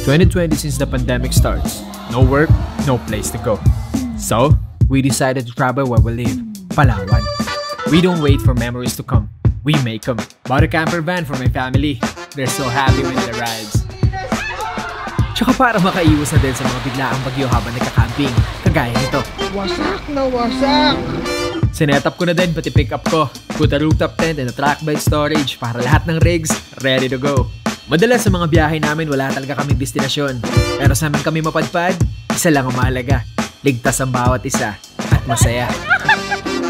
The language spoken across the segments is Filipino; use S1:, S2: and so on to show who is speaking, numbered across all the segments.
S1: 2020 since the pandemic starts. No work, no place to go. So, we decided to travel where we live, Palawan. We don't wait for memories to come. We make them. Bought a camper van for my family. They're so happy with the rides. Tsaka para makaiwas na din sa mga biglaang bagyo habang nagka-camping, kagaya nito.
S2: Wasak na wasak!
S1: Sinetap ko na din pati pick up ko. Put a rooftop tent and a track bed storage para lahat ng rigs ready to go. Madalas sa mga biyahe namin wala talaga kaming destinasyon. Pero sa amin kami mapadpad, isa lang ang mahalaga. Ligtas ang bawat isa at masaya.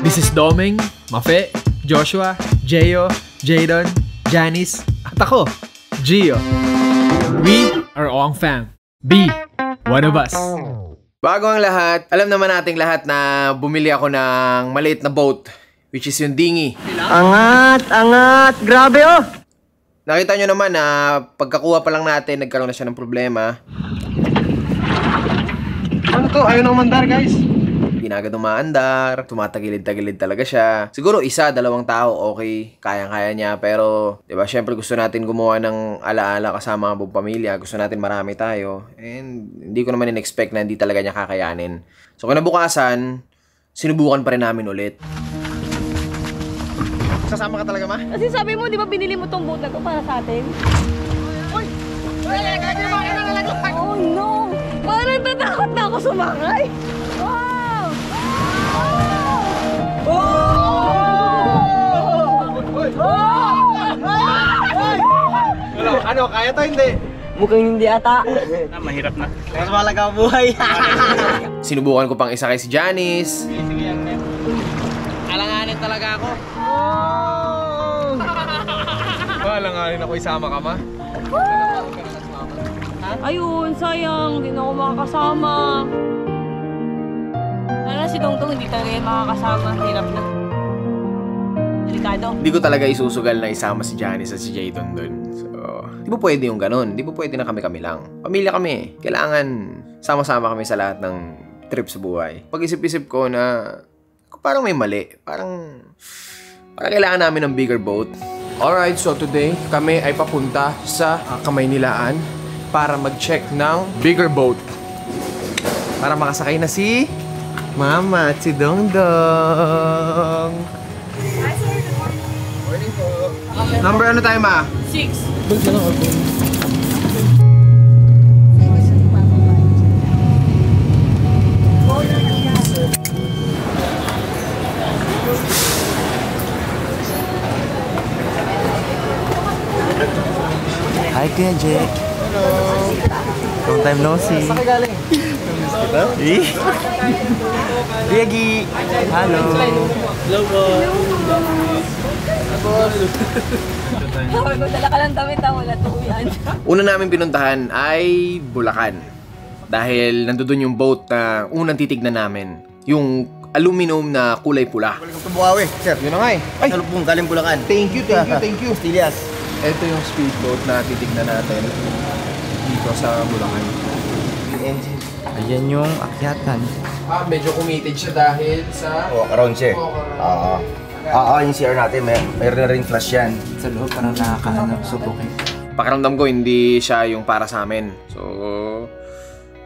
S1: This is Doming, Mafe, Joshua, Jeyo, Jadon, Janice, at ako, Gio. We are Ong Fam. Be one of us.
S3: Bago ang lahat, alam naman nating lahat na bumili ako ng maliit na boat, which is yung dinghy.
S2: Angat! Angat! Grabe oh!
S3: Nakita nyo naman na pagkakuha pa lang natin, nagkaroon na siya ng problema.
S2: Ano to? Ayaw na umandar, guys.
S3: Hindi na agad umaandar, tumatagilid-tagilid talaga siya. Siguro isa, dalawang tao, okay, kayang-kaya niya. Pero, di ba, syempre gusto natin gumawa ng alaala kasama ang buong pamilya. Gusto natin marami tayo. And hindi ko naman in-expect na hindi talaga niya kakayanin. So, kinabukasan, sinubukan pa rin namin ulit. Sasama ka talaga, ma?
S4: Kasi sabi mo, di ba binili mo tong boat na to para sa atin?
S2: Uy!
S4: Oh no! Parang natakot na ako sumakay! Wow!
S3: Ano, kaya to hindi?
S4: Mukhang hindi ata.
S2: Mahirap na. Mas malaga ang buhay.
S3: Sinubukan ko pang isakay si Janice.
S2: Sige yan, men. Alanganin talaga ako.
S3: Alanganin ako isama ka, ma?
S4: Ayun, sayang. Hindi na ako makakasama. Lala si Dongdong, hindi talaga yan makakasama. Hirap na. Delikado.
S3: Hindi ko talaga isusugal na isama si Janice at si Jadon dun. So, di ba pwede yung ganun? Di ba pwede na kami lang? Pamilya kami. Kailangan sama-sama kami sa lahat ng trip sa buhay. Pag-isip-isip ko na parang may mali. Parang kailangan namin ng bigger boat. Alright, so today kami ay papunta sa Kamaynilaan para mag-check ng bigger boat. Para makasakay na si Mama at si Dongdong. Number ano tayo, ma?
S4: 6.
S2: Hi, Kuya Jake. Hello. Long time no see. Saan ka galing? Namiss kita? Kuya Gi. Hello. Hello, boss.
S4: Magdala ka lang damit, wala tuyan.
S3: Una namin pinuntahan ay Bulacan. Dahil nandoon yung boat na unang titignan namin. Yung aluminum na kulay pula.
S2: Welcome to Bukawi, sir.
S3: Yun na nga eh. Ay,
S2: Salubong, galing Bulacan.
S3: thank you.
S2: Stilias.
S3: Ito yung speedboat na titignan natin dito sa Bulacan.
S2: Ayan yung akyatan.
S3: Medyo committed siya dahil sa...
S5: Around siya. Yung CR natin, mayroon na rin flash yan.
S2: Sa loob, parang nakakahanap. Subukin.
S3: Pakiramdam ko hindi siya yung para sa amin. So,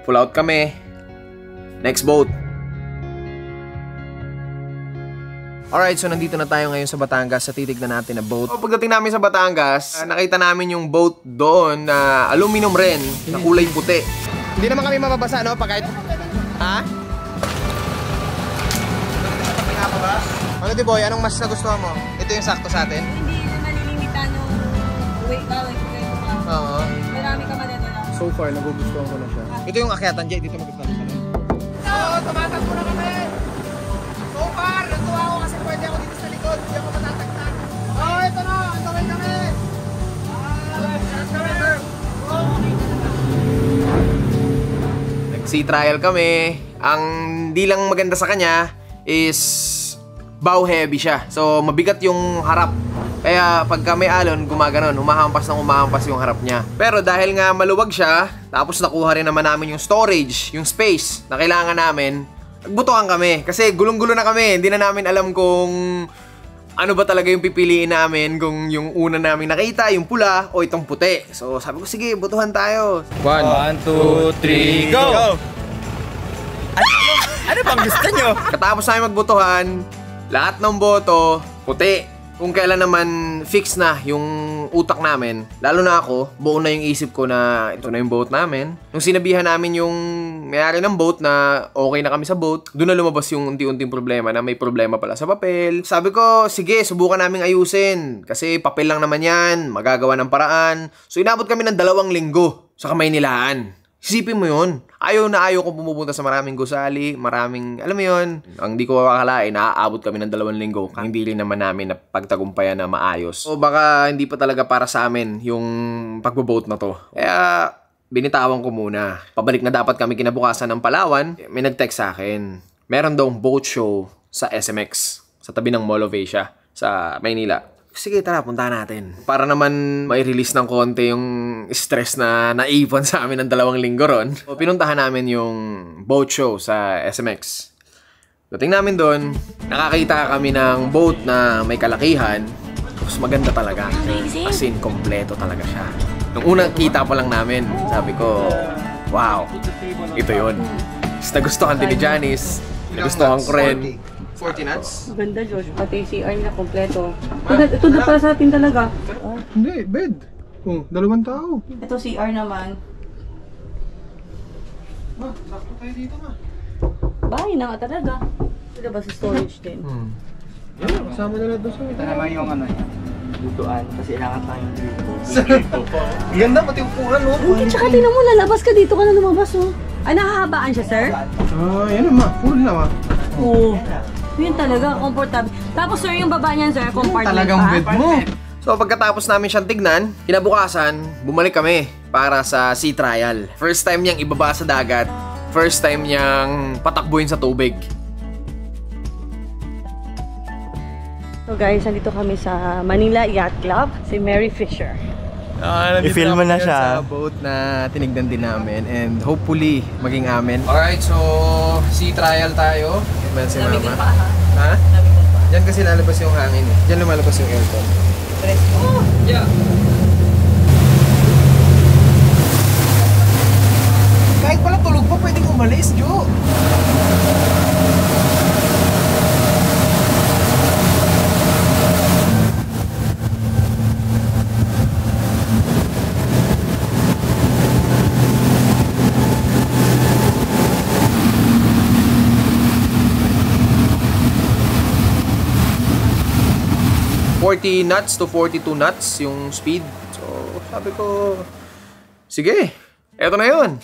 S3: pull out kami. Next boat. Alright, so nandito na tayo ngayon sa Batangas sa titignan natin na boat. Pagdating namin sa Batangas, nakita namin yung boat doon na aluminum rin, na kulay puti. Hindi naman kami mababasa, no? Pag kahit... Ha? Ano, Diboy? Anong mas nagustuhan mo? Ito yung sakto sa atin?
S4: Hindi na nalilimitan yung wait ka.
S3: Oo.
S4: Marami ka madadala.
S3: So far, nagugustuhan ko na siya. Ito yung akyatan, Jay. Dito magustuhan ko na. Oo, tumatakbo na kami! So far, natuwa ako kasi pwede ako dito sa likod. Hindi ako matatagtag. Oo, ito na! Ang tawin kami! Nag-sea trial kami. Ang di lang maganda sa kanya is bow heavy siya. So, mabigat yung harap. Kaya pagka may alon, gumaganon, humahampas yung harap niya. Pero dahil nga maluwag siya, tapos nakuha rin naman namin yung storage, yung space na kailangan namin, nagbutuhan kami. Kasi gulong-gulo na kami. Hindi na namin alam kung ano ba talaga yung pipiliin namin kung yung una namin nakita, yung pula o itong puti. So sabi ko, sige, botohan tayo.
S2: 1, 2, 3, go! Ano bang gusto nyo?
S3: Katapos namin magbotohan, lahat ng boto, puti. Kung kailan naman fix na yung utak namin, lalo na ako, buo na yung isip ko na ito na yung boat namin. Nung sinabihan namin yung may-ari ng boat na okay na kami sa boat, doon na lumabas yung unti-unting problema na may problema pala sa papel. Sabi ko, sige, subukan naming ayusin. Kasi papel lang naman yan, magagawa ng paraan. So inabot kami ng 2 linggo sa Kamaynilaan. Isipin mo yun. Ayaw na ayaw kong pumupunta sa maraming gusali, maraming, alam mo yun, ang di ko akalain, naaabot kami ng 2 linggo. Hindi rin naman namin na pagtagumpayan na maayos. O baka hindi pa talaga para sa amin yung pagbo-boat na to. Kaya binitawan ko muna. Pabalik na dapat kami kinabukasan ng Palawan, may nag-text sa akin. Meron daw boat show sa SMX, sa tabi ng Mall of Asia, sa Maynila. Sige, tara, punta natin. Para naman mai-release ng konti yung stress na naipon sa amin ng 2 linggo ron. So, pinuntahan namin yung boat show sa SMX. Dating namin doon, nakakita kami ng boat na may kalakihan. Tapos maganda talaga. As in, kompleto talaga siya. Nung unang kita pa lang namin, sabi ko, wow, ito yun. Tapos nagustuhan din ni Janice. Nagustuhan ko rin. 40 knots?
S4: Ganda, Josh. Pati CR na kompleto. Ito na para sa atin talaga.
S6: Hindi, bed. Oh, 2 tao.
S4: Ito CR naman.
S6: Sakto tayo dito ma.
S4: Bahay na nga talaga. Ito ba sa storage din?
S6: Yan, kasama na lang doon sa
S2: Ito naman yung ano niya. Duduan. Kasi ilangan tayong dito.
S6: Ganda, pati upuan, no?
S4: Tsaka tinan mo, lalabas ka dito ka na lumabas, oh. Ay, nakahabaan siya, sir?
S6: Yan ma. Full na ma.
S4: Oo. Yun talaga, comfortable. Tapos, sir, yung baba niyan, sir, compartment
S6: Talagang
S4: pa.
S6: bed mo.
S3: So pagkatapos namin siyang tignan, kinabukasan, bumalik kami para sa sea trial. First time niyang ibaba sa dagat, first time niyang patakbuhin sa tubig.
S4: So guys, nandito kami sa Manila Yacht Club, si Mary Fisher.
S2: I-film mo na siya.
S3: Sa boat na tinignan din namin and hopefully maging amin. Alright, so sea trial tayo. Yan si Mama. Ha? Diyan kasi lalabas yung hangin eh. Diyan lumalabas yung aircon. Oh, yeah. Kahit pala tulog pa, pwedeng umalis, Jo. knots to 42 knots yung speed. So, sabi ko, sige, eto na yun.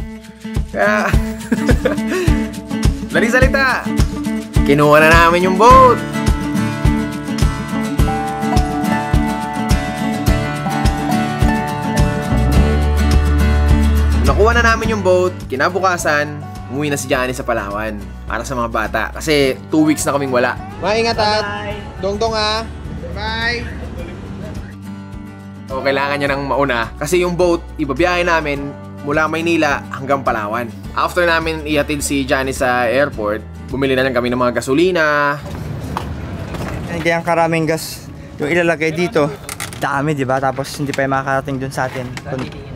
S3: Kaya, dali salita. Kinuha na namin yung boat. Nakuha na namin yung boat, kinabukasan, umuwi na si Johnny sa Palawan para sa mga bata. Kasi 2 weeks na kaming wala. Maingat at dong-dong ha. Bye! So, kailangan niya nang mauna. Kasi yung boat, ibabiyahe namin mula Maynila hanggang Palawan. After namin ihatid si Johnny sa airport, bumili na lang kami ng mga gasolina.
S2: Hindi ang karaming gas yung ilalagay dito. Dami, di ba? Tapos hindi pa yung makakarating dun sa atin.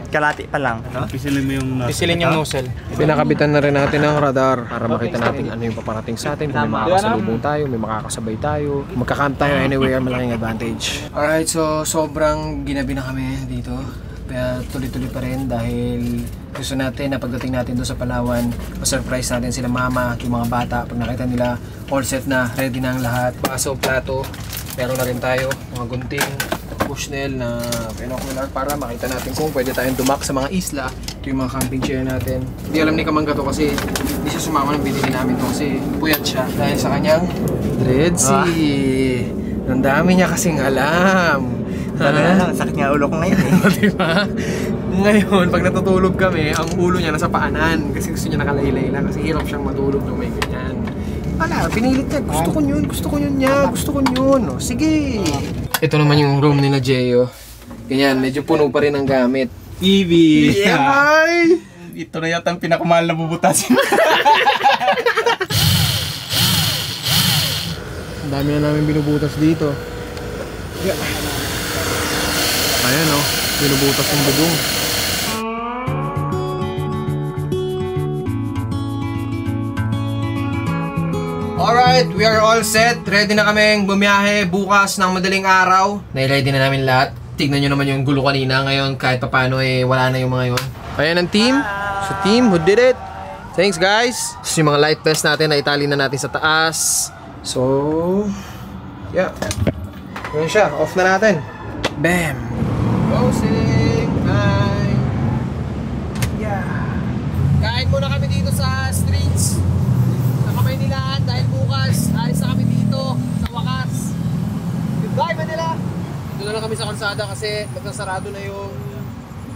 S2: Kalati pa lang.
S6: Pisilin yung nozzle.
S3: Pinakabitan na rin natin ang radar para makita natin ano yung paparating sa atin. Kung may makakasalubong tayo, may makakasabay tayo. Magka-camp tayo anywhere, malaking advantage. Alright, so sobrang ginabi na kami dito. Kaya tuloy-tuloy pa rin dahil gusto natin na pagdating natin doon sa Palawan, ma-surprise natin sila mama at yung mga bata. Pag nakita nila all set na, ready na ang lahat. Baso, plato, meron na rin tayo, mga gunting, bushnell na binocular para makita natin kung pwede tayong dumak sa mga isla. Ito yung mga camping chair natin. Hindi alam ni Kamangga to kasi hindi siya sumama ng binili namin to kasi puyat siya dahil sa kanyang Red Sea. Ang dami niya kasing alam.
S2: Sakit nga ulo ko ngayon eh.
S3: Diba? Ngayon, pag natutulog kami, ang ulo niya nasa paanan kasi gusto niya nakalaylay lang kasi hirap siyang matulog ng may ganyan. Wala, pinilit niya. Gusto ko yun, gusto ko yun niya, gusto ko yun. O, sige. Ito naman yung room nila, Jeyo. Ganyan, medyo puno pa rin ang gamit.
S6: TV!
S3: Yeah, hi!
S6: Ito na yata ang pinakamahal na bubutasin.
S3: Ang dami na namin binubutas dito. Ayan o, binubutas yung bubong. Alright, we are all set. Ready na kaming bumiyahe bukas ng madaling araw. Nai-ready na namin lahat. Tignan nyo naman yung gulo kanina. Ngayon, kahit pa paano wala na yung mga yun. Ayan ang team. So team, who did it? Thanks guys. So yung mga light vest natin, na-itali na natin sa taas. So, yeah. Ayan siya, off na natin. Bam! Closing! Bye! Yeah! Kain muna kami dito sa streets. Manila dahil bukas alis na kami dito sa wakas. Goodbye Manila! Doon na lang kami sa kalsada kasi magsasarado na yung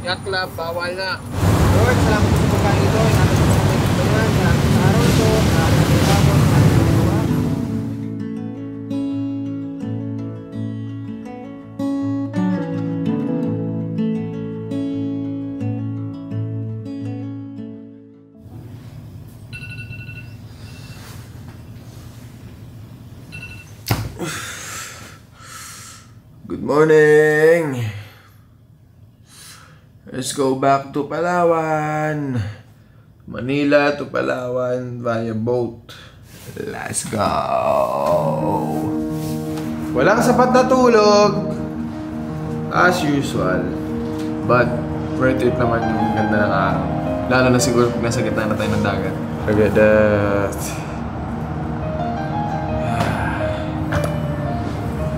S3: yacht club, bawal na. Lord, salamat sa pagkain ito. Salamat sa pagkain ito yan. Salamat sa araw ito. Salamat sa pagkain ito. Good morning! Let's go back to Palawan. Manila to Palawan via boat. Let's go! Walang sapat na tulog as usual. But worth it naman yung ganda ng araw. Lalo na siguro pag nasa gitna na tayo ng dagat. Look at that!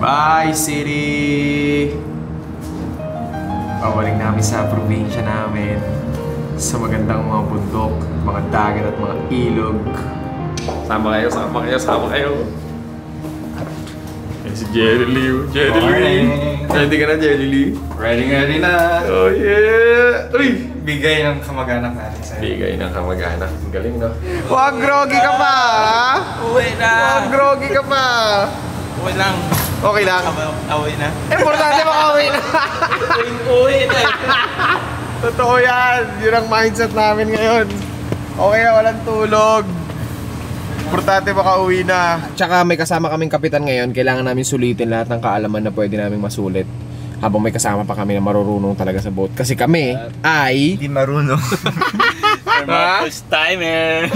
S3: Bye, city! Pabalik namin sa probinsya namin. Sa magandang mga bundok, mga dagat at mga ilog. Sama kayo, sama kayo, sama kayo. Yan si Jerry Lee. Jerry Lee! Ready ka na, Jerry Lee?
S6: Ready na.
S3: Oh yeah! Uy!
S6: Bigay ng kamag-anak natin sa'yo.
S3: Bigay ng kamag-anak. Ang galing, no? Wag groggy ka pa!
S6: Uwi na!
S3: Wag groggy ka pa!
S6: Uwi lang.
S3: Okay lang.
S6: Uwi na.
S3: Importante makauwi na.
S6: Uwi na.
S3: Totoo yan. Yun ang mindset namin ngayon. Okay na, walang tulog. Importante makauwi na. Tsaka may kasama kaming kapitan ngayon. Kailangan namin sulitin lahat ng kaalaman na pwede namin masulit. Habang may kasama pa kami na marurunong talaga sa boat. Kasi kami ay...
S2: Hindi marunong.
S6: First timer.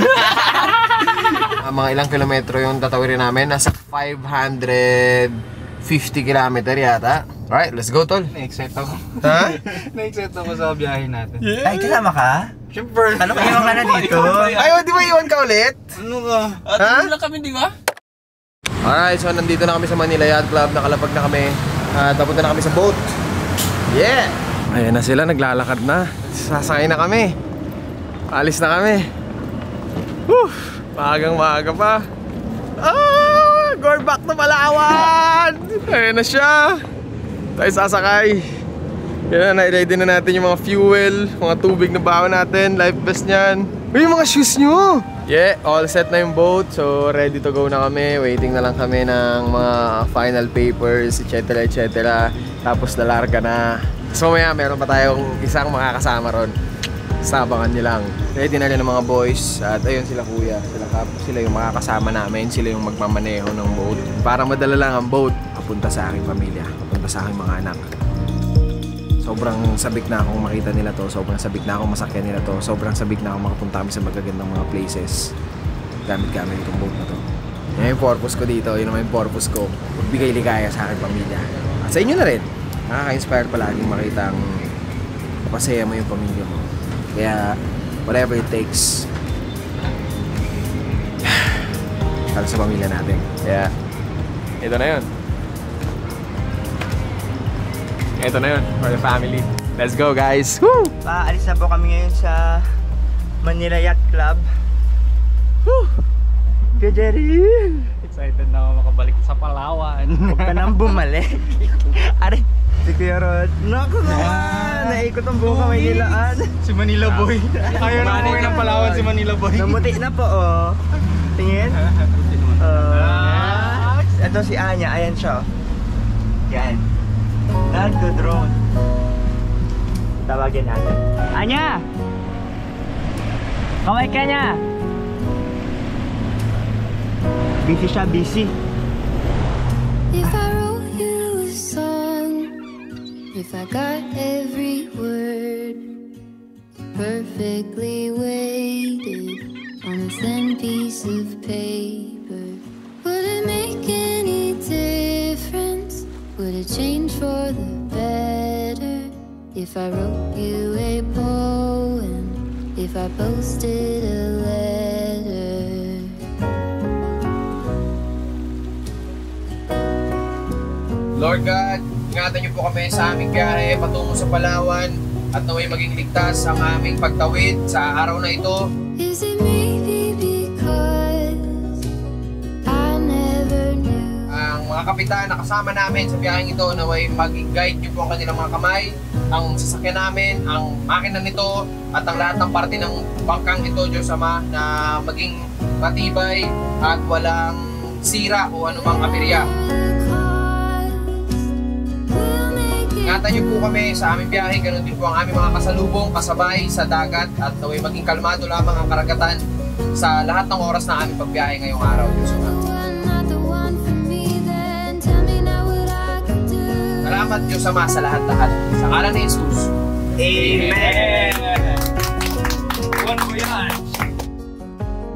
S3: Mga ilang kilometro yung tatawirin namin. Nasa 550 kilometer yata. Alright, let's go, tol.
S6: Na-excite ako.
S3: Ha?
S6: Na-excite ako sa biyahe natin.
S2: Ay, kasama ka?
S6: Siyempre.
S2: Ano ka iwan ka na dito?
S3: Ay, di ba iwan ka ulit?
S6: Ano ka?
S3: Ha?
S6: Lang kami, di ba?
S3: Alright, so nandito na kami sa Manila Yacht Club. Nakalapag na kami. Tapunta na kami sa boat. Yeah! Ayan na sila, naglalakad na. Sasakay na kami. Alis na kami. Whew! Maagang maaga pa. Going back to Palawan! Ayan na siya. Tayo sasakay. Yan na, ready na natin yung mga fuel, mga tubig na baon natin, life vest niyan. Uy, yung mga shoes nyo! Yeah, all set na yung boat. So, ready to go na kami. Waiting na lang kami ng mga final papers, etc. etc. Tapos lalarga na. So, maya, meron pa tayong isang makakasama ron. Sabangan nyo lang. Ready na rin ang mga boys. At ayun sila kuya. Sila yung makakasama namin. Sila yung magmamaneho ng boat. Para madala lang ang boat. Papunta sa aking pamilya. Papunta sa aking mga anak. Sobrang sabik na akong makita nila to. Sobrang sabik na akong masakyan nila to. Sobrang sabik na akong makapunta kami sa magagandang mga places. Gamit-gamit itong boat na to. Yan yung purpose ko dito. Yun naman yung purpose ko. Magbigay ligaya sa aking pamilya. At sa inyo na rin. Nakaka-inspire palaging makita ang mapasaya mo yung pamilya mo. Kaya, whatever it takes. Para sa pamilya natin. Kaya, ito na yun. Ito na yun, for the family. Let's go, guys! Woo!
S2: Paalis na po kami ngayon sa Manila Yacht Club. Woo! Kuya Jerry!
S6: Excited na ako makabalik sa Palawan.
S2: Huwag ka nang bumalik. Are, si Kuya Rod. Naku naman! Naikot ang buong Kamayilaan.
S6: Si Manila Boy. Ayaw na umuwi ng Palawan si Manila Boy.
S2: Namuti na po, oh. Tingin. Ito si Anya. Ayan siya, oh. Yan. Nagdo-drone. Tawagin natin. Anya! Kaway ka niya! Busy siya, busy.
S7: If I wrote you a song If I got every word perfectly weighted on a thin piece of paper, would it make any difference? Would it change for the better if I wrote you a poem, if I posted a letter?
S3: Lord God, ingatan niyo po kami sa aming biyahe patungo sa Palawan at naway maging ligtas ang aming pagtawid sa araw na ito.
S7: Is it maybe because I never knew?
S3: Ang mga kapitan na kasama namin sa biyaheng ito naway mag-guide niyo po ang kanilang mga kamay, ang sasakyan namin, ang makina nito at ang lahat ng parte ng bangkang ito, Diyos Ama, na maging matibay at walang sira o anumang aberya. Ingatan niyo po kami sa aming biyahe, ganun din po ang aming mga kasalubong, kasabay sa dagat at naway maging kalmado lamang ang karagatan sa lahat ng oras na aming pagbiyahe ngayong araw, Diyos Ama. Salamat, Diyos Ama, sa lahat-lahat. Sa ngalan ni Jesus. Amen!
S6: One voyage!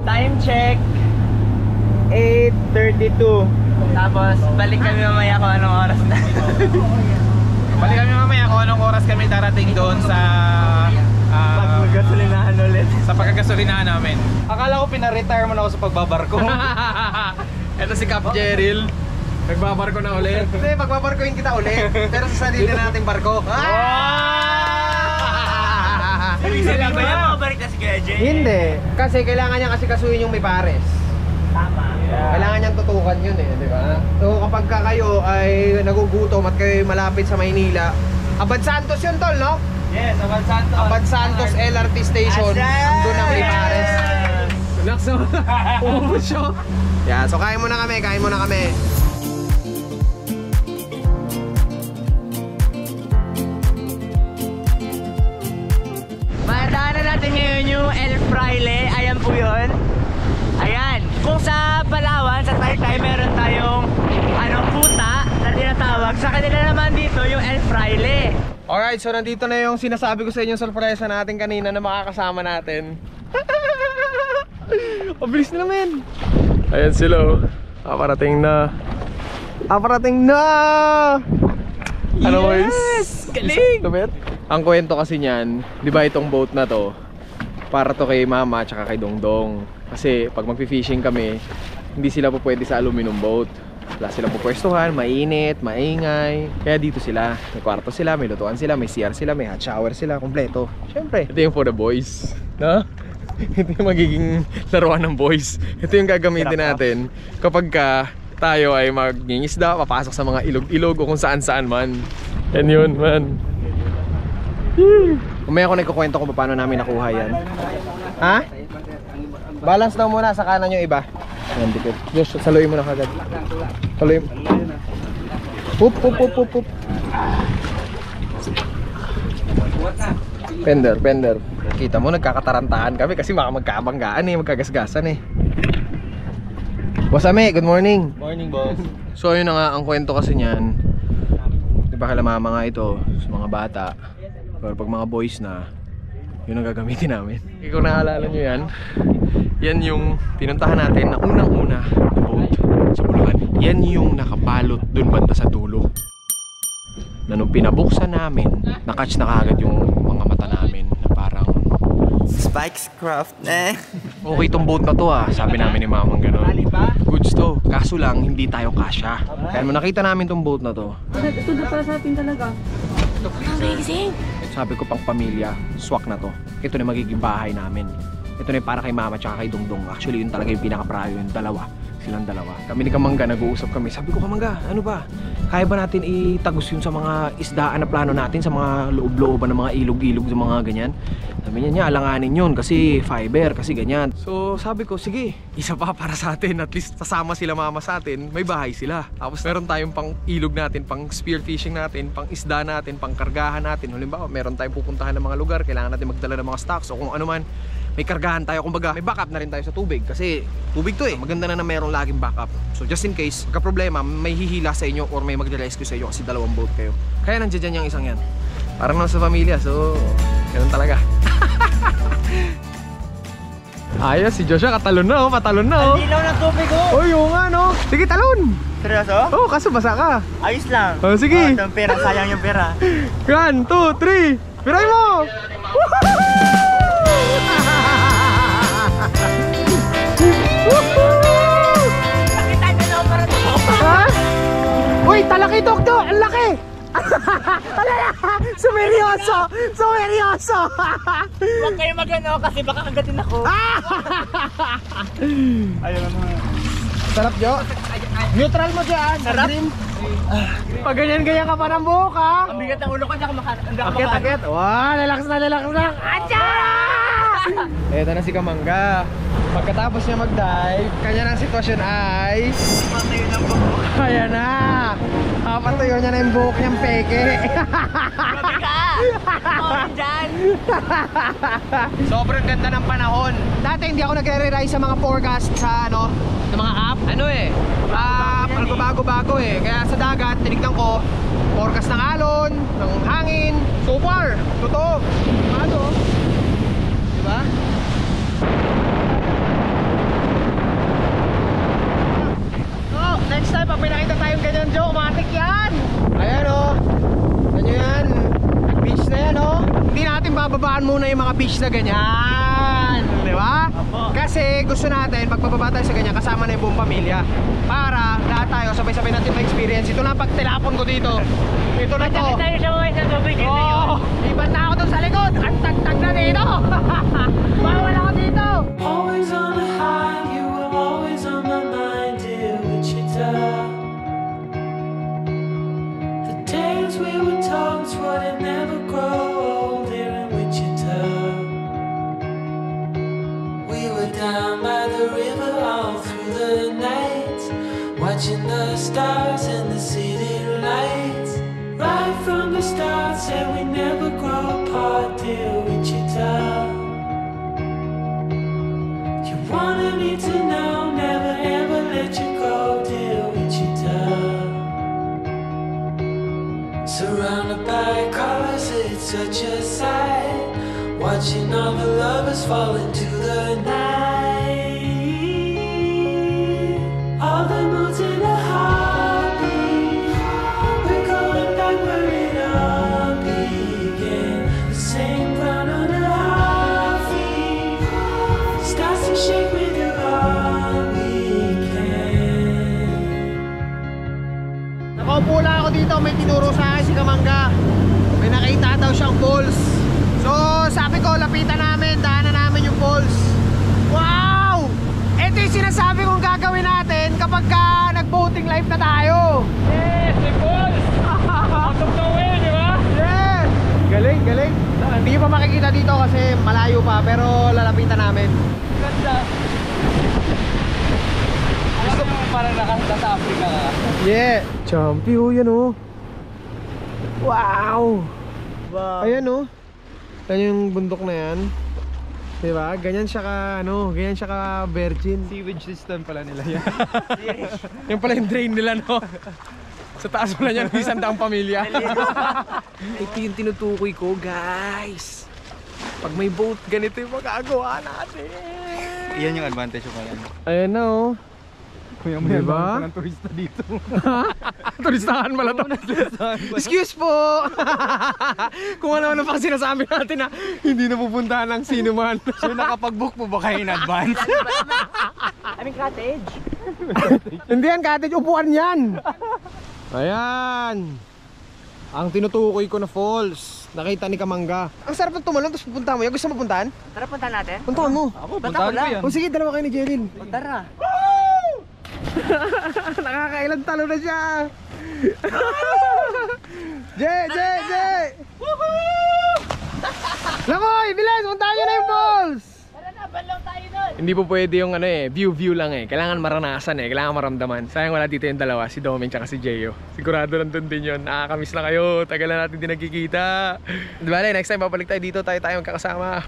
S2: Time check. 8:32. Tapos balik kami mamaya kung anong oras na.
S6: Balik kami mamaya kung anong oras kami darating doon sa
S2: Paggasolinahan ulit.
S6: sa pagkagasolinahan namin. Akala ko pina-retire mo na ako sa pagbabarko.
S3: Ito si Cap Jeril. Nagbabarko na ulit.
S6: Hindi, pagbabarkoin kita ulit. Pero sa sarili nating barko.
S2: Sila ba yan? Makabalik na si Kuya Jay?
S3: Hindi. Kasi kailangan niya kasi kasuhin yung may pares.
S2: Tama.
S3: Kailangan niyang tutukan yun eh, di ba? So kapag kayo ay nagugutom at kayo malapit sa Maynila, Abad Santos yun, tol, no?
S2: Yes, Abad Santos.
S3: Abad Santos LRT Station. Andun ang may pares. Nakso. Umubos siya. Yeah, so kain muna kami, kain muna kami.
S2: Madaanan natin ngayon yung El Fraile. Ayan po yun. Ayan. Kung sa Palawan, sa Taytay, meron tayong puta na tinatawag. Sa kanila naman dito yung El Fraile.
S3: Alright, so nandito na yung sinasabi ko sa inyo sorpresa natin kanina na makakasama natin. Mabilis na naman. Ayan sila, oh. Aparating na. Aparating na! Ano, boys?
S2: Yes! Galing!
S3: Lupit? Ang kwento kasi niyan, di ba itong boat na to, para to kay mama at kay Dongdong. Kasi pag magpi-fishing kami, hindi sila po pwede sa aluminum boat. Wala silang pupwestuhan, mainit, maingay. Kaya dito sila, may kwarto sila, may lutuan sila, may CR sila, may hot shower sila, kompleto. Siyempre, ito yung for the boys, no? Ito yung magiging laruan ng boys. Ito yung gagamitin natin kapag tayo ay mag-ngingisda, papasok sa mga ilog-ilog o kung saan-saan man. Yan yun, man. Umaya ako nagkukwento kung paano namin nakuha yan. Ha? Balance daw muna sa kanan yung iba. Yan, dikit. Josh, saluin mo na kagad. Saluin. Pup, pup, pup, pup, pup. Pender. Kita mo, nagkakatarantaan kami kasi baka magkabanggaan eh, magkagasgasan eh. Wasame, good morning.
S6: Morning, boss.
S3: So yun na nga, ang kwento kasi niyan, di ba kala mama nga ito sa mga bata, pero pag mga boys na, yun ang gagamitin namin. Kung naalala nyo yan, yan yung pinuntahan natin na unang-una boat sa Bulacan. Yan yung nakabalot dun banda sa dulo, na nung pinabuksan namin, nakatch na kagad yung mga mata namin na parang
S2: Spikes Craft,
S3: okay tong boat na to sabi namin ni mamang gano'n. Goods to, kaso lang hindi tayo kasya. Kaya mo nakita namin tong boat na to,
S4: Ito na para sa atin talaga. Amazing!
S3: sabi ko pang pamilya, swak na to. Ito na magiging bahay namin. Ito na yung para kay mama tsaka kay Dongdong. Actually yun talaga yung pinaka-prayo, yung dalawa. Silang dalawa. Kami ni Kamangga nag-uusap kami. Sabi ko, Kamangga, ano ba? Kaya ba natin itagos yun sa mga isdaan na plano natin, sa mga loob-looban ng mga ilog-ilog, sa mga ganyan? Sabi niya, alanganin yun kasi fiber, kasi ganyan. So sabi ko, sige, isa pa para sa atin. At least sasama sila mama sa atin, may bahay sila. Tapos meron tayong pang ilog natin, pang spearfishing natin, pang isda natin, pang kargahan natin. Halimbawa, meron tayong pupuntahan ng mga lugar, kailangan natin magdala ng mga stocks o kung ano man. may kargahan tayo. Kumbaga, may backup na rin tayo sa tubig. Kasi tubig to eh. Maganda na mayroong laging backup. So just in case, pagka problema, may hihila sa inyo or may magre-rescue sa inyo kasi dalawang boat kayo. Kaya nandiyan yung isang yan. Parang nasa pamilya. So, ganun talaga. Ayos, si Joshua katalon na oh. Patalon na oh.
S2: Ang ilaw ng tubig oh.
S3: Oh, yung nga no. Sige, talon.
S2: Seryoso?
S3: Oh, kaso basa ka.
S2: Ayos lang.
S3: Oh, sige.
S2: Itong pera, sayang yung pera.
S3: 1, 2, 3. Piray mo!
S2: Nakita niyo na ako para ito.
S3: Ha? Uy, talaki Dokdo! Ang laki! Sumeryoso! Sumeryoso!
S2: Huwag kayo magano kasi baka kagatin ako. Ayun naman.
S3: Sarap, Jo. Neutral mo dyan.
S2: Sarap.
S3: Pag ganyan-ganyan ka pa ng buhok, ha?
S2: Ang bigat ng ulo ko,
S3: Akit, akit. Wow, relax na, relax na. Atcha! Eto na si Kamangga. Pagkatapos niya mag-dive, kanya ng sitwasyon ay...
S2: Patayo ng buhok.
S3: Ayan na! Kapatayo niya na yung buhok niyang peke.
S2: Grabe ka! Tawin dyan!
S3: Sobrang ganda ng panahon. Dati hindi ako nagre-rely sa mga forecast sa ano, sa mga app. Ano eh, bago-bago eh. Kaya sa dagat, tinignan ko forecast ng alon, ng hangin. So far, totoo. Ano? Diba? Oh, next time, pag may nakita tayong ganyan, Joe, matik yan. Ayan oh. Ganyan yan. Beach na yan oh. Hindi natin bababaan muna yung mga beach na ganyan. Di ba? Kasi gusto natin, magbababa tayo sa ganyan, kasama na yung buong pamilya. Para lahat tayo, sabay-sabay natin ma-experience. Ito na pag tilapon ko dito. Ito na to.
S2: Tayo sa mga isang tubig yun na yun.
S3: Oo. Iban na ako dun sa likod. Ang tag-tag na dito. Bawal ako dito.
S8: Always on the high, you were always on my mind, dear Wichita. The days we were told would never grow old here in Wichita. We were down by the river all through the night, watching the stars and the city lights. Right from the start, said we never grow apart, dear Wichita. You wanted me to know, never ever let you go, dear Wichita. Surrounded by colors, it's such a sight, watching all the lovers fall into the night. All the moods in a heartbeat, we're going back where it all began. The same ground under our feet, starts to shake with you all weekend.
S3: Nakaupo lang ako dito, may tinuro sa akin si Kamangga. May nakita daw siyang falls. So sabi ko, lapitan namin, daanan namin yung falls. Wow! Ito yung sinasabi kong gagawin natin kapag ka nag-boating life na tayo.
S2: Yes, may balls! Out of nowhere, di ba?
S3: Yes! Galing, galing. Hindi pa makikita dito kasi malayo pa, pero lalapitan namin.
S2: Ganda. Alam mo parang nakasda sa Africa ka.
S3: Yeah! Champi oh, yan oh. Wow! Ayan oh. Yan yung bundok na yan. Diba? Ganyan siya ka, ano, ganyan siya ka virgin.
S6: Sewage system pala nila yan.
S3: Yan pala yung drain nila, no? Sa taas pala niyan, isang daang pamilya. Ito yung tinutukoy ko, guys. Pag may boat, ganito yung magagawa natin.
S6: Iyan yung advantage ko kaya.
S3: Ayan na, oh.
S6: Kuya mo
S3: Diba?
S6: yan, ng turista dito.
S3: Turistahan pala to. Excuse po! Kung ano-ano pang sinasabi natin na hindi napupuntahan ng sino man.
S6: So nakapag-book po ba kayo in advance?
S2: I mean cottage.
S3: Hindi yan, cottage. Upuan yan. Ayan. Ang tinutukoy ko na falls. Nakita ni Kamangga. Ang sarap ng tumalon, tapos pupunta mo. Yung gusto mo puntahan?
S2: Tara, punta natin.
S3: Puntahan mo.
S6: Ako,
S2: Punta
S6: puntahan
S2: ko
S6: ko yan.
S3: O sige, dalawa kayo ni Jelin.
S2: Tara.
S3: Nakakailan talo na siya. Jay! Lakoy, bilis! Puntahan nyo na yung balls!
S2: Tara na, banlaw tayo nun.
S3: Hindi po pwede yung ano eh, view lang eh. Kailangan maranasan eh, kailangan maramdaman. Sayang wala dito yung dalawa, si Domen tsaka si Jeyo. Sigurado nandun din yun. Nakakamiss na kayo, tagal na natin din nagkikita. Diba, next time babalik tayo dito, tayo magkakasama.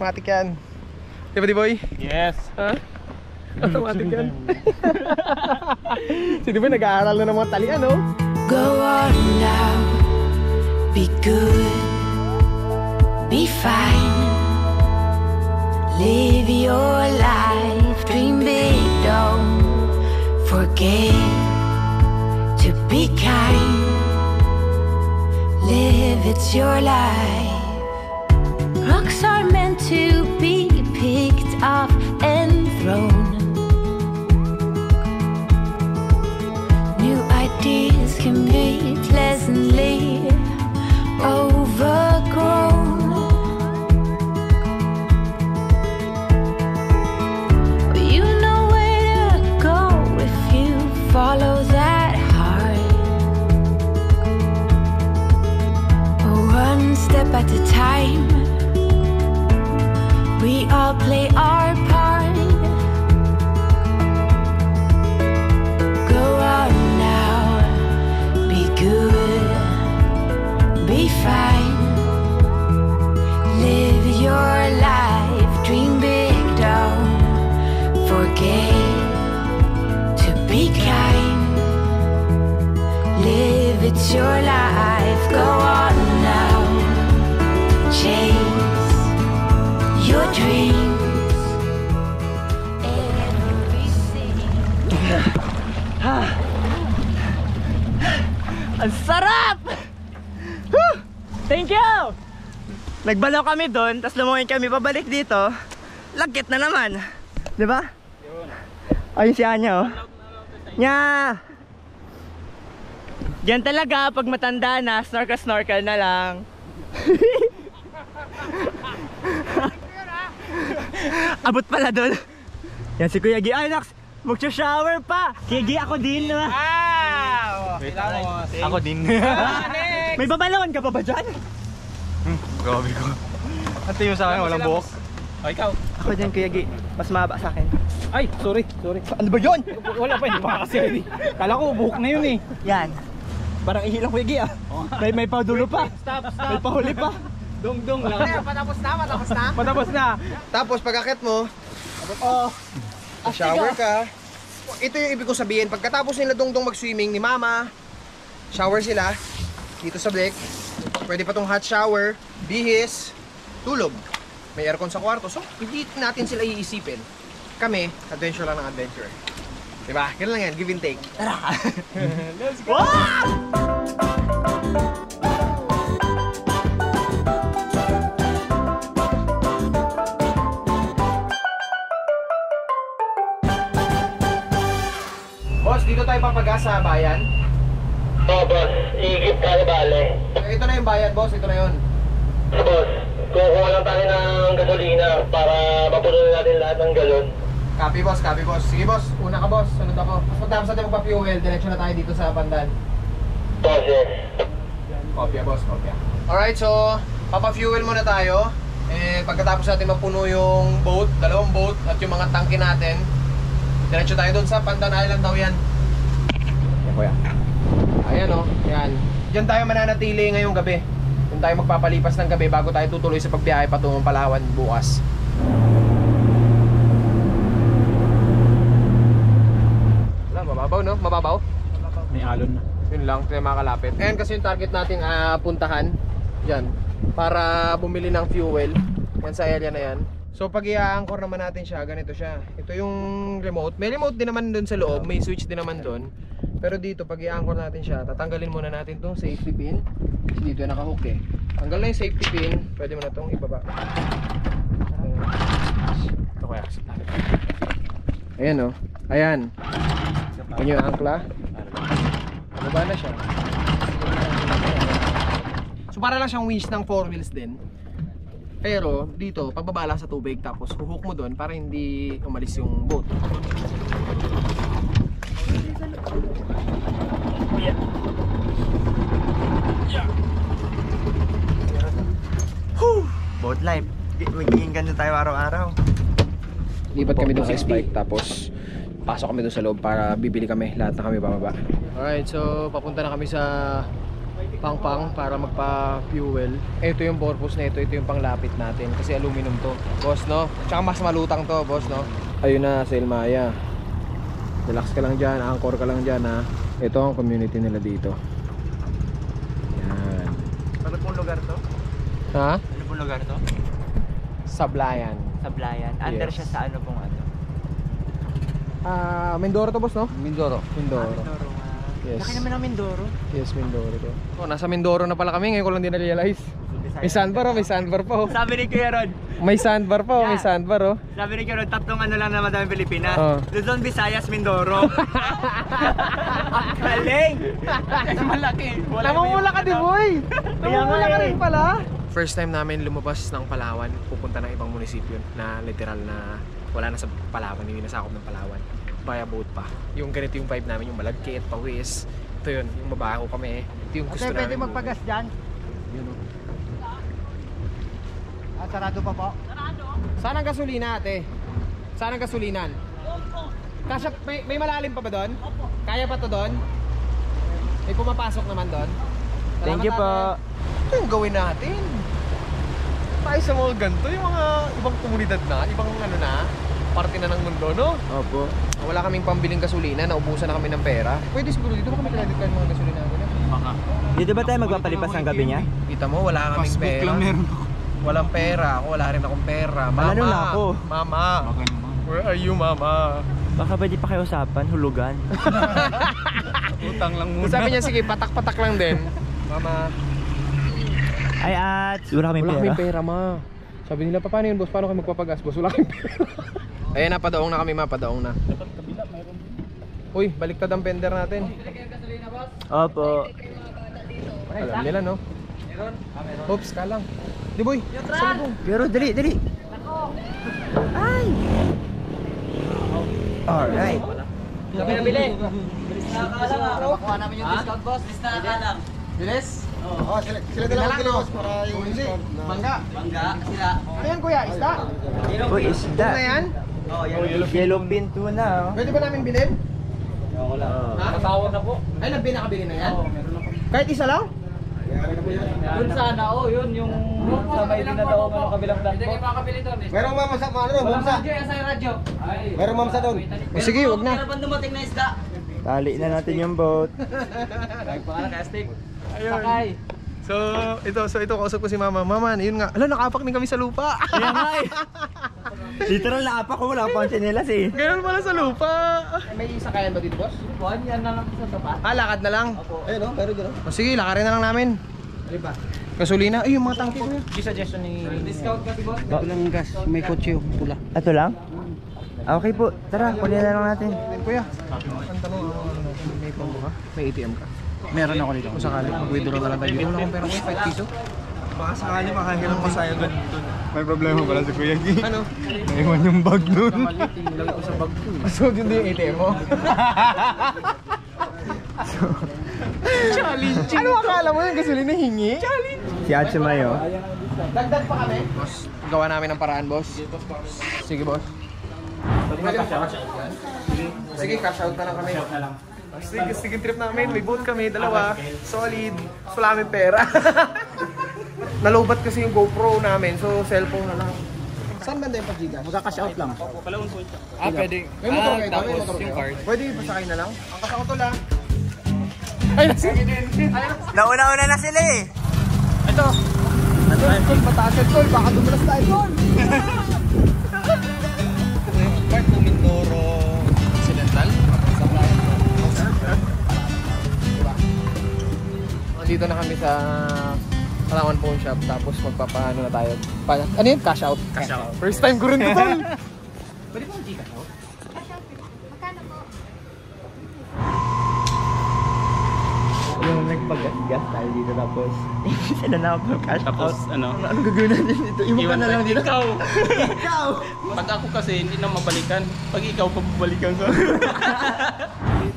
S3: Matik yan. Di ba, Diboy?
S6: Yes.
S3: Ha? Automatic yan. Si Diboy nag-aaral na ng mga talian, no?
S7: Go on now, be good, be fine. Live your life, dream big, don't forget to be kind. Live, it's your life. Rocks are meant to be picked up and thrown. New ideas can be pleasantly overgrown. But you know where to go if you follow that heart. One step at a time, we all play our part. Go on now, be good, be fine. Live your life, dream big, don't forget to be kind. Live, it's your life. Go on now, chase your dreams. Everything.
S2: Ang sarap! Whew! Thank you! Nagbalaw kami doon, tapos lumungin kami pabalik dito. Lagkit na naman. Di ba? Ayun si Anya, oh. Nya! Diyan talaga, pag matanda na, snorkel na lang. Abot pala doon. Yan si Kuya Gi. Ay, Nax! Magsha-shower pa! Kuya Gi, ako din, diba?
S6: Wait, ako din.
S2: May babalawan ka pa ba dyan?
S6: Grabe ko. Ate yung sa akin, walang buhok. O, ikaw.
S2: Ako dyan, Kuya Gi. Mas mahaba sa akin.
S6: Ay, sorry.
S2: Ano ba yun?
S6: Wala pa, hindi pa kasi ready. Kala ko, buhok na yun eh.
S2: Yan. Parang ihilang Kuya Gi, ah. May padulo pa.
S6: Stop.
S2: May pahuli pa.
S6: Dong lang.
S3: Patapos na.
S6: Patapos na.
S3: Tapos pagkakit mo, shower ka. Ito yung ibig ko sabihin. Pagkatapos nila dongdong mag-swimming ni Mama, shower sila dito sa deck. Pwede pa tong hot shower, bihis, tulog. May aircon sa kwarto. So, hindi natin sila iisipin. Kami, adventure lang ng adventure. Diba? Ganun lang yan. Give and take. Tara!
S2: Let's go!
S3: Boss, dito tayo papagas sa bayan.
S9: Oo, boss. Iigip ka na bale.
S3: Ito na yung bayan, boss. Ito na yun.
S9: Boss, kukuha lang tayo ng gasolina para mapuno na natin lahat ng galon.
S3: Copy, boss. Copy, boss. Sige, boss. Una ka, boss. Sunod ako. Mas pagtapos natin magpa-fuel, diretso na tayo dito sa Pandan.
S9: Boss, yes.
S3: Kopya, boss. Kopya. Alright, so, papa-fuel muna tayo. Pagkatapos natin mapuno yung boat, dalawang boat, at yung mga tangke natin, diretso tayo doon sa Pandan Island daw yan. Yan, kuya. Ayan, oh. Yan. Diyan tayo mananatili ngayong gabi. Doon tayo magpapalipas ng gabi bago tayo tutuloy sa pagbiyahe patungong Palawan bukas. Wala, mababaw, no? Mababaw?
S6: May alon na.
S3: Yun lang, tayo makakalapit. Ayan kasi yung target nating puntahan dyan para bumili ng fuel. Yan sa area na yan. So pag i-anchor naman natin siya, ganito siya. Ito yung remote. May remote din naman doon sa loob, may switch din naman doon. Pero dito pag i-anchor natin siya, tatanggalin muna natin tong safety pin. Kasi dito yung nakahook eh. Tanggal na yung safety pin, pwede mo na tong ibaba. Ito kaya kasi natin. Ayan oh. Ayan. Ayan yung angkla. Baba na siya. So para lang siyang winch ng 4 wheels din. Pero dito, pagbaba lang sa tubig tapos huhook mo doon para hindi umalis yung boat.
S2: Boat life. Magiging ganito tayo araw-araw.
S3: Lipat kami doon sa spike tapos pasok kami doon sa loob para bibili kami. Lahat na kami bababa. Alright, so papunta na kami sa pang para magpa-fuel. Ito yung purpose na ito yung panglapit natin kasi aluminum to, boss, no? Tsaka mas malutang to, boss, no? Ayun na, Selmaya. Relax ka lang dyan, anchor ka lang dyan, ha? Ito ang community nila dito. Yan.
S6: Ano pong lugar to?
S3: Ha?
S6: Ano pong lugar to?
S3: Sablayan.
S2: Sablayan. Under
S3: Yes.
S2: siya sa ano pong ano?
S3: Mindoro to, boss, no? Mindoro.
S2: Mindoro.
S3: Yes.
S2: Laki naman ng Mindoro.
S3: Yes, Mindoro to. Oh, nasa Mindoro na pala kami, ngayon ko lang din na-realize. May sandbar, oh, may sandbar pa, oh.
S2: Sabi ni Kuya Rod.
S3: May sandbar pa, oh, may sandbar, oh.
S2: Sabi ni Kuya Rod, tatlong ano lang na madaming Pilipinas.
S3: Oh.
S2: Luzon, Visayas, Mindoro. Ang galing! Malaki.
S3: Namumula ka, di boy! Namumula ka rin pala!
S2: eh.
S3: First time namin lumabas ng Palawan, pupunta ng ibang munisipyo na literal na wala na sa Palawan, hindi nasakop ng Palawan. Via boat pa. Yung ganito yung vibe namin, yung malagkit, pawis. Ito yun, yung mabaho kami. Ito yung gusto namin.
S2: Pwede magpagas dyan.
S3: Yun, oh.
S2: Sarado pa po.
S3: Saan ang gasolina, ate? Saan ang gasolinan? Kasya, may malalim pa ba doon? Opo. Kaya pa to doon? May pumapasok naman doon?
S2: Thank you po.
S3: Ito yung gawin natin. Tayo sa mga ganito, yung mga ibang komunidad na, ibang ano na, parte na ng mundo, no?
S2: Opo.
S3: Wala kaming pambiling gasolina, naubusan na kami ng pera. Pwede siguro dito ba kami credit card mga gasolina natin?
S6: Baka.
S2: Dito ba tayo magpapalipas ng gabi niya?
S3: Kita mo, wala kaming
S6: Facebook
S3: pera.
S6: lang meron ako.
S3: Walang pera, ako wala rin akong pera. Mama,
S2: Ano na ako?
S3: Mama,
S6: Baka naman.
S3: where are you, Mama?
S2: Baka pwede pa kayo usapan, hulugan.
S6: Utang lang muna.
S3: Sabi niya, sige, patak-patak lang din. Mama,
S2: Ay at, wala kaming
S3: wala
S2: pera.
S3: kaming pera, ma. Sabi nila, paano yun, boss? Paano kayo magpapagas, boss? Wala kaming pera. Ayan na, padaong na kami, ma. Padaong na. Uy, baliktad ang fender natin.
S2: Opo.
S3: Alam nila, no? Oops, ka lang. Di, boy. Salubong.
S2: Pero dali, dali. Ay! Alright.
S3: Kami nabili.
S2: Nakuha namin yung discount, boss. List na lang.
S3: Bilis? Oo, sila dalawa kilos para yung discount na... Mangga.
S2: Sila.
S3: Ayan, kuya, isda.
S2: Uy, isda.
S3: Ano yan?
S2: Yellow pin tuna, oh.
S3: Pwede ba namin bilhin?
S2: Ha?
S3: Katawag na po. Ay, nakabili na yan? Kahit isa lang?
S10: Yun sana, yun yung sa may dinadaw mo ng kabilang platform. Hindi kayo makakabili doon eh.
S5: Merong mamasa, ano, mamasa.
S10: Radyo.
S5: Merong mamasa doon.
S3: O sige, wag na.
S2: dumating na isda? Tali na natin yung boat.
S10: Pangalan casting.
S3: Ayun.
S10: Sakay.
S3: So ito kausap ko si Mama. Mama, yun nga. Ala, nakapak din kami sa lupa.
S2: Kaya nga eh. Literal na apa ko, wala pang chinelas eh.
S3: Ganun pala sa lupa. May sakayan ba dito, boss?
S10: Buwan, yan na lang sa tapat.
S3: Lakad na lang.
S5: Ayun, no? Meron doon.
S3: O sige, lakarin na lang namin.
S5: Diba?
S3: Gasolina. Ay, yung mga tangke ko.
S10: Suggestion ni... Discount kasi boss.
S5: Ito lang gas, may kotse yung pula.
S2: Ito lang? Okay po, tara, kunin na lang natin.
S3: Kuya, ang tanong, may pang ka? May ATM ka?
S6: Meron ako dito.
S3: Kung sakali, mag-withdraw na lang tayo. Wala akong pera ko, 5 piso.
S6: Baka sakali makahiram pa sa'yo ganito. May problema pala si Kuya G.
S3: Ano?
S6: Naiwan yung bag nun.
S3: Lagi ko sa bag ko. So, yun din yung ATM mo? Challenging. Ano akala mo yung gasolina hingi? Challenge.
S2: Si Atsumayo.
S3: Dagdag pa kami. Boss, gawa namin ng paraan, boss. Sige, boss. Sige, cash out na lang kami. Sige, trip namin. May boat kami, dalawa. Solid. Wala kami pera. Nalobat kasi yung GoPro namin, so cellphone na lang. Saan banda yung pag-gigas?
S5: Magka-cash out lang.
S6: Pwede.
S3: May motor kayo,
S6: tapos
S3: may motor
S6: yung
S3: kayo.
S6: card.
S3: Pwede pasakay na lang. Ang kasama ko lang. Ay,
S2: Nauna-una na sila eh.
S3: ito. Tol, pataas yan, tol. Baka dumulas tayo, tol.
S6: Part ng Mindoro Occidental.
S3: Dito na kami sa Palawan Pawn Shop, tapos magpapaano na tayo. Ano yun? Cash out.
S6: Cash out.
S3: First time ko rin ito, tol.
S6: Pwede ba mag-cash out?
S7: Magkano po?
S2: Yung nagpag-gas tayo dito tapos sila na ako cash
S6: Tapos
S2: out.
S6: ano?
S2: Ano gagawin natin dito? Iwan na lang dito.
S6: Ikaw!
S2: Ikaw!
S6: Pag ako kasi hindi na mabalikan. Pag ikaw pabalikan ka.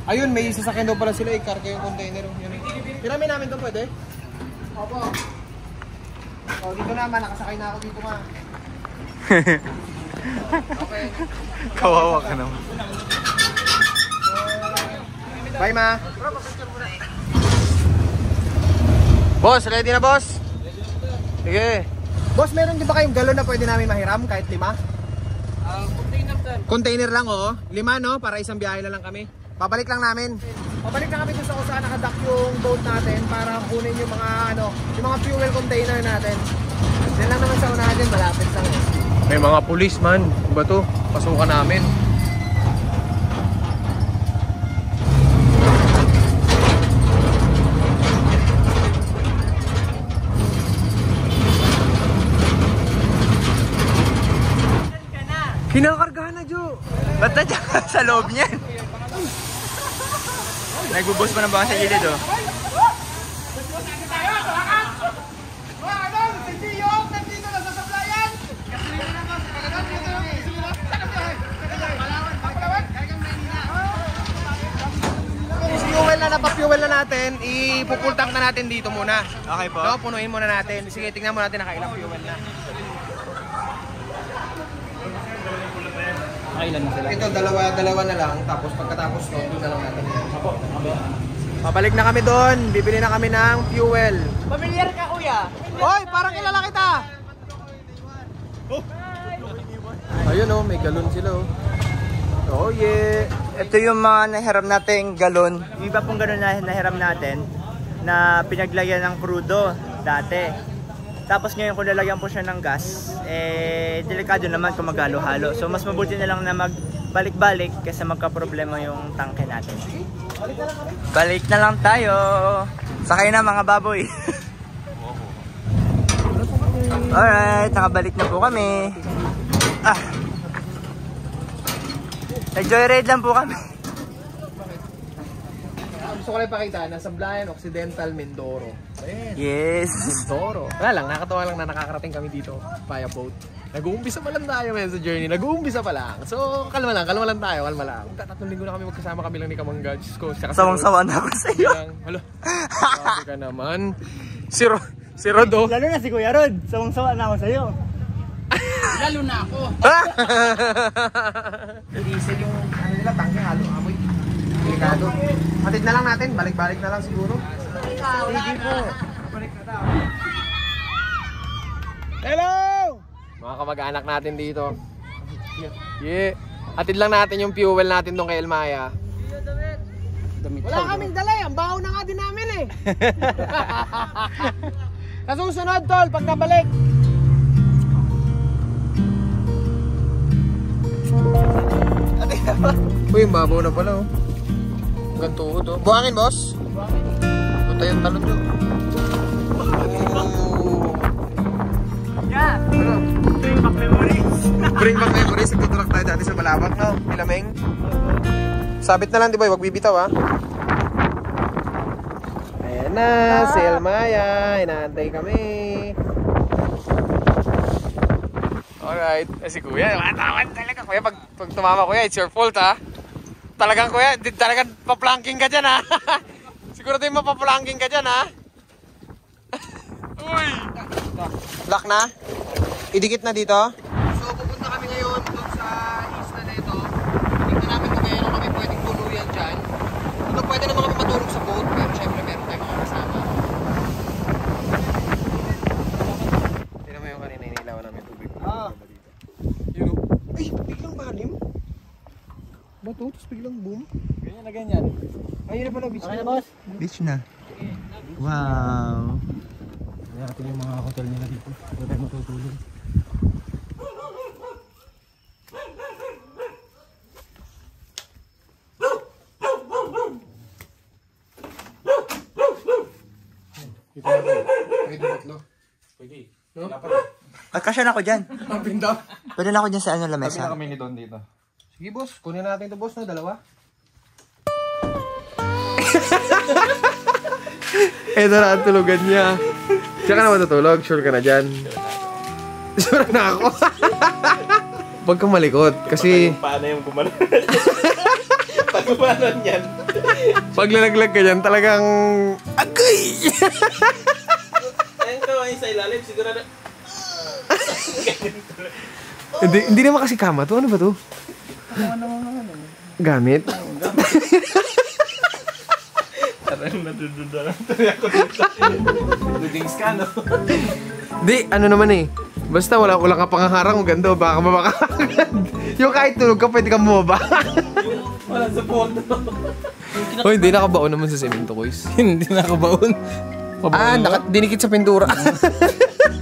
S3: Ayun, may sasakyan daw pala sila. I-car kayo yung container. Pirami namin ito, pwede? Opo. O, dito naman. Nakasakay na ako dito, ma. Okay.
S6: Kawawa ka naman.
S3: Bye, ma. Boss, ready na boss? Sige. Boss, meron din ba kayong galon na pwede namin mahiram kahit 5?
S10: Container sir.
S3: Container lang oh. 5 no? Para isang biyahe na lang kami. Pabalik lang namin. Pabalik na kami dun sa kung saan nakadock yung boat natin para kunin yung mga yung mga fuel container natin. Diyan lang naman sa unahan dyan, malapit lang eh. May mga pulis man. Ba to? Pasukan namin. Kinakargahan na, Jo.
S2: Ba't na dyan sa loob niyan? Nagbubos pa ng baka sa gilid, oh.
S3: Fuel na napa-fuel na natin, ipupultank na natin dito muna.
S2: Okay po.
S3: No, punuin muna natin. Sige, tingnan mo natin nakailang fuel na.
S10: Nakailan na sila?
S3: Ito, dalawa na lang. Tapos pagkatapos no, doon na lang natin. Pabalik na kami doon. Bibili na kami ng fuel.
S2: Familiar ka, kuya?
S3: Hoy, parang kilala kita. Ayun oh, may galon sila oh. Oh yeah.
S2: Ito yung mga nahiram nating galon. Yung iba pong galon na nahiram natin na pinaglagyan ng crudo dati. Tapos ngayon kung lalagyan po siya ng gas, delikado naman kung maghalo-halo. So mas mabuti na lang na magbalik-balik kaysa magka-problema yung tangke natin. Balik na lang tayo. Sakay na mga baboy. Alright, nakabalik na po kami. Nag-joyride lang po kami.
S3: Gusto ko lang ipakita na Sablayan Occidental, Mindoro. Ayan.
S2: Yes.
S3: Mindoro. Wala lang, nakakatawa lang na nakakarating kami dito via boat. Nag-uumpisa pa lang tayo sa journey. Nag-uumpisa pa lang. So, kalma lang tayo, kalma lang. 3 linggo na kami magkasama kami lang ni Kamangga. Diyos ko.
S2: Sawang-sawa na ako sa iyo.
S3: Hala, sabi ka naman. Si Rodo.
S2: Lalo na si Kuya Rod. Sawang-sawa na ako sa iyo.
S10: Lalo na ako.
S3: Diesel yung ano nila, tangke, halo, amoy. Delikado. Hatid na lang natin, balik-balik na lang siguro. Sige po. Hello! Mga kamag-anak natin dito. Yeah. Hatid lang natin yung fuel natin doon kay Elmaya. Wala kaming dala eh, ang baho na nga din namin eh. Sa susunod tol, pag nabalik. Uy, yung babaw na pala oh. Hanggang tuhod oh. Buhangin boss. Punta yung talon doon.
S2: Yeah. Bring back memories.
S3: Bring back memories. Nagtutulak tayo dati sa Malabak no? Pilameng. Sabit na lang di ba? Huwag bibitaw ha. Ayan na. Si Elmaya. Inaantay kami. Alright. Si Kuya. Matawan talaga. Kuya, pag tumama Kuya, it's your fault ha. Talagang Kuya, talagang paplanking ka dyan ha. Siguro din mapaplanking ka dyan ha. Uy! Lock na? Idikit na dito? So pupunta kami ngayon doon sa isla na ito. Tingnan namin kung mayroon kami pwedeng tuluyan dyan. Kung pwede naman kami matulog sa boat, pero syempre meron tayong mga kasama. Tingnan mo yung kanina, inilawan namin tubig. Yun o. Ay, biglang balim. Bato, tapos biglang boom.
S10: Ganyan na ganyan.
S3: Ayun na pala, beach na.
S2: boss. Beach na. Wow.
S3: Kaya natin yung mga hotel nila dito. Doon tayo matutulog. Dito natin. Pwede batlo. Pwede. No?
S2: Kasya na ako dyan.
S3: Ang pindaw.
S2: Pwede na ako dyan sa ano
S6: Sabi
S2: lamesa.
S6: na kami ni Don dito.
S3: Sige boss, kunin natin ito boss no, dalawa. Ito na ang tulugan niya. Diyan ka na matutulog, sure ka na dyan. Sure na ako. Huwag kang malikot kasi
S6: Paano yung gumanon? Pag gumanon yan.
S3: pag lalaglag ka dyan talagang agay.
S6: Ayun ko, ay sa ilalim, siguro na...
S3: Hindi naman kasi kama to, ano ba to? Gamit?
S6: Parang natududa lang ako dito.
S3: Dudings ka, no? Di, ano naman eh. Basta wala ka pangaharang, ganda, baka mabakagad. Yung kahit tulog ka, pwede kang bumaba.
S10: Wala sa photo.
S3: Oh, hindi nakabaon naman sa semento, Koys.
S6: Hindi nakabaon.
S3: Dinikit sa pintura.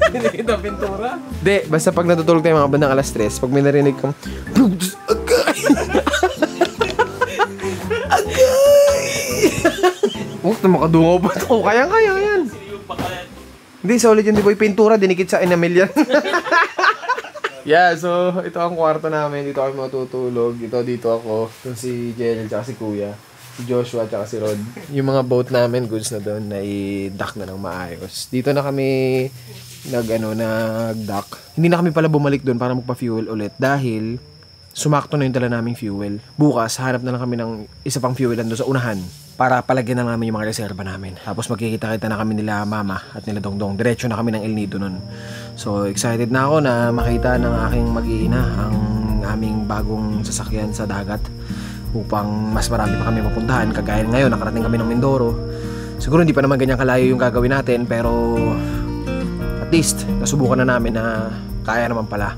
S10: Dinikit ang pintura?
S3: Di, basta pag natutulog tayo mga bandang alas 3, pag may narinig kang agay! Oh, makadungaw ba ito? Oh, kaya yan. Hindi, solid yun, di boy. Pintura, dinikit sa enamel yan. Yeah, so ito ang kwarto namin. Dito kami matutulog. Dito ako. Ito si Jel, tsaka si Kuya. Si Joshua, tsaka si Rod. Yung mga boat namin, goods na doon, na i-dock na ng maayos. Dito na kami nag-dock. Hindi na kami pala bumalik doon para magpa-fuel ulit dahil sumakto na yung dala naming fuel. Bukas, hanap na lang kami ng isa pang fuelan doon sa unahan para palagyan na namin yung mga reserva namin. Tapos magkikita-kita na kami nila Mama at nila Dongdong. Diretso na kami ng El Nido nun. So excited na ako na makita ng aking mag-iina ang aming bagong sasakyan sa dagat upang mas marami pa kami mapuntahan. Kagaya ngayon, nakarating kami ng Mindoro. Siguro hindi pa naman ganyan kalayo yung gagawin natin, pero at least nasubukan na namin na kaya naman pala.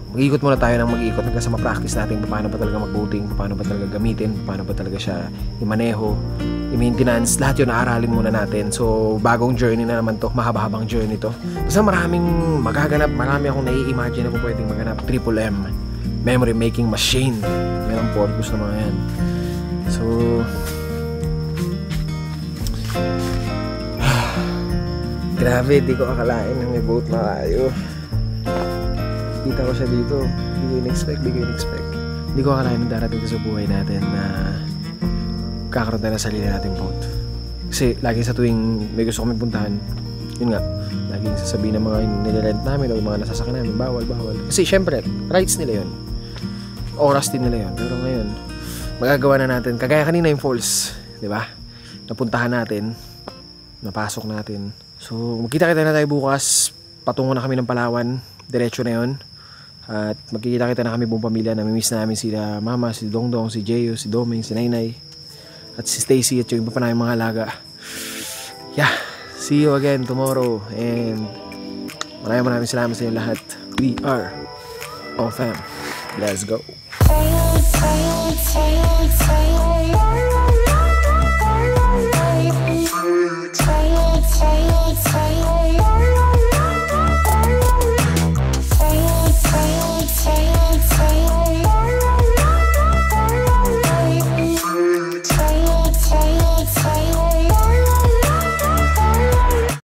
S3: Mag-ikot muna tayo ng mag-ikot hanggang sa ma-practice natin paano ba talaga mag-boating, paano ba talaga gamitin, paano ba talaga siya i-maneho, i-maintenance, lahat yun naaralin muna natin. So bagong journey na naman to, mahaba-habang journey to. Basta maraming magaganap, marami akong nai-imagine na kung pwedeng maganap. Triple M, Memory Making Machine, yan ang purpose ng mga yan. So grabe, di ko akalain na may boat na tayo. Kita ko siya dito. Di ko in-expect. Hindi ko akalain na darating sa buhay natin na kakaroon tayo na sarili nating boat. Kasi lagi sa tuwing may gusto kami puntahan, yun nga, laging sasabihin ng mga nilirent namin o mga nasasakyan namin, bawal. Kasi syempre, rights nila yun. Oras din nila yun. Pero ngayon, magagawa na natin. Kagaya kanina yung falls, di ba? Napuntahan natin, napasok natin. So, magkita-kita na tayo bukas. Patungo na kami ng Palawan. Diretso na yun. At magkikita-kita na kami buong pamilya. Namimiss namin sila Mama, si Dongdong, si Jeyo, si Doming, si Nainay, at si Stacy at yung iba pa namin mga alaga. Yeah, see you again tomorrow. And maraming salamat sa inyo lahat. We are OFM. Let's go.